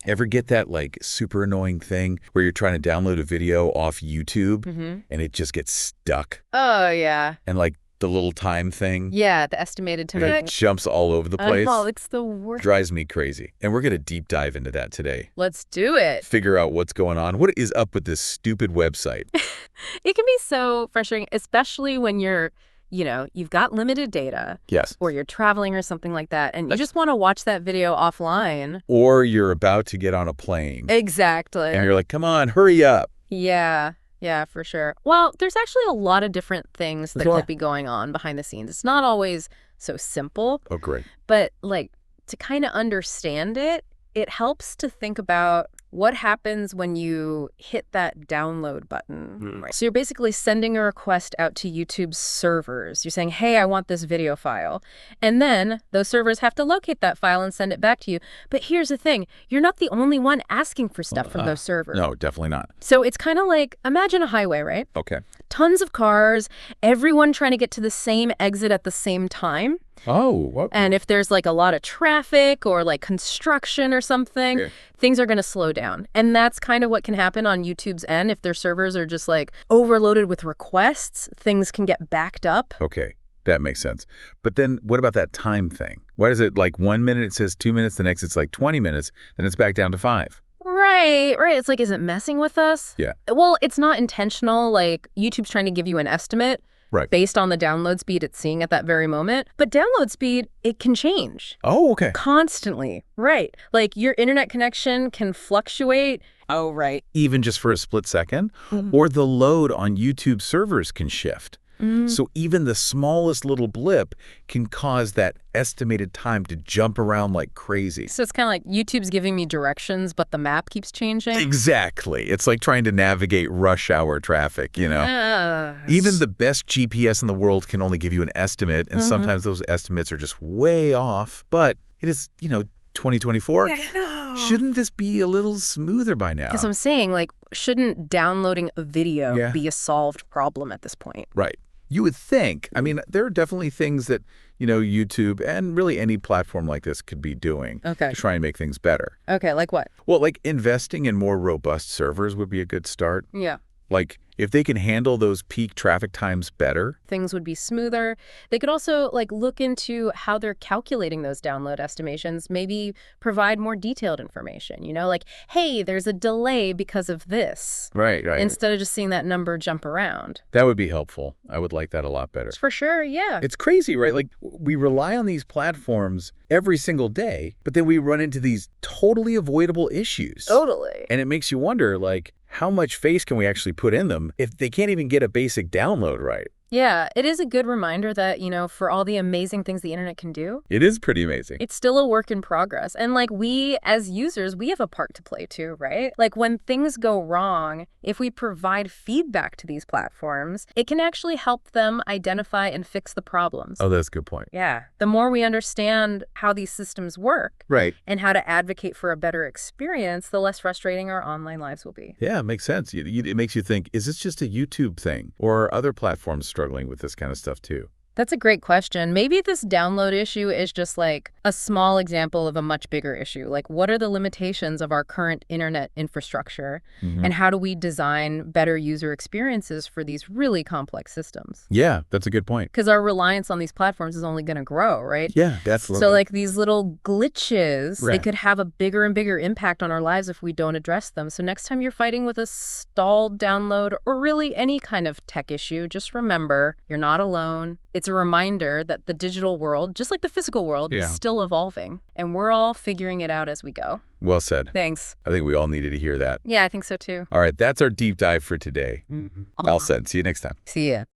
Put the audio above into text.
Ever get that like super annoying thing where you're trying to download a video off YouTube and it just gets stuck? Oh, yeah. And like the little time thing. Yeah, the estimated time. It jumps all over the place. Oh, it's the worst. Drives me crazy. And we're going to deep dive into that today. Let's do it. Figure out what's going on. What is up with this stupid website? It can be so frustrating, especially when you've got limited data. Yes. Or you're traveling or something like that, and you just want to watch that video offline. Or you're about to get on a plane. Exactly. And you're like, come on, hurry up. Yeah. Yeah, for sure. Well, there's actually a lot of different things that could be going on behind the scenes. It's not always so simple. Oh, great. But like to kind of understand it, it helps to think about what happens when you hit that download button. Right? So you're basically sending a request out to YouTube's servers. You're saying, hey, I want this video file. And then those servers have to locate that file and send it back to you. But here's the thing. You're not the only one asking for stuff from those servers. No, definitely not. So it's kind of like, imagine a highway, right? Okay. Tons of cars, everyone trying to get to the same exit at the same time. Oh, what? And if there's like a lot of traffic or like construction or something, things are going to slow down. And that's kind of what can happen on YouTube's end. If their servers are just like overloaded with requests, things can get backed up. Okay, that makes sense. But then what about that time thing? Why is it like 1 minute it says 2 minutes, the next it's like 20 minutes, then it's back down to 5? Right. It's like, is it messing with us? Yeah. Well, it's not intentional. Like YouTube's trying to give you an estimate. Right. Based on the download speed it's seeing at that very moment. But download speed, it can change. Oh, okay. Constantly. Right. Like your internet connection can fluctuate. Oh, right. Even just for a split second. Or the load on YouTube servers can shift. So even the smallest little blip can cause that estimated time to jump around like crazy. So it's kind of like YouTube's giving me directions, but the map keeps changing? Exactly. It's like trying to navigate rush hour traffic, you know? Even the best GPS in the world can only give you an estimate, and sometimes those estimates are just way off. But it is, 2024. Shouldn't this be a little smoother by now? Because I'm saying, like, shouldn't downloading a video be a solved problem at this point? Right. You would think. I mean, there are definitely things that, YouTube and really any platform like this could be doing to try and make things better. Okay, like what? Well, like investing in more robust servers would be a good start. Yeah. Like, if they can handle those peak traffic times better, things would be smoother. They could also look into how they're calculating those download estimations, maybe provide more detailed information, like, hey, there's a delay because of this. Right. Instead of just seeing that number jump around. That would be helpful. I would like that a lot better. For sure, yeah. It's crazy, right? Like, we rely on these platforms every single day, but then we run into these totally avoidable issues. Totally. And it makes you wonder, how much faith can we actually put in them if they can't even get a basic download right? Yeah, it is a good reminder that, for all the amazing things the internet can do. It is pretty amazing. It's still a work in progress. And we as users, we have a part to play too, right? When things go wrong, if we provide feedback to these platforms, it can actually help them identify and fix the problems. Oh, that's a good point. Yeah. The more we understand how these systems work and how to advocate for a better experience, the less frustrating our online lives will be. Yeah, it makes sense. It makes you think, is this just a YouTube thing? Or are other platforms struggling with this kind of stuff too? That's a great question. Maybe this download issue is just a small example of a much bigger issue. What are the limitations of our current internet infrastructure and how do we design better user experiences for these really complex systems? Yeah, that's a good point. Because our reliance on these platforms is only going to grow, right? Yeah, absolutely. So these little glitches, they could have a bigger and bigger impact on our lives if we don't address them. So next time you're fighting with a stalled download or really any kind of tech issue, just remember you're not alone. It's a reminder that the digital world, just like the physical world, is still evolving. And we're all figuring it out as we go. Well said. Thanks. I think we all needed to hear that. Yeah, I think so too. All right, that's our deep dive for today. All set. See you next time. See ya.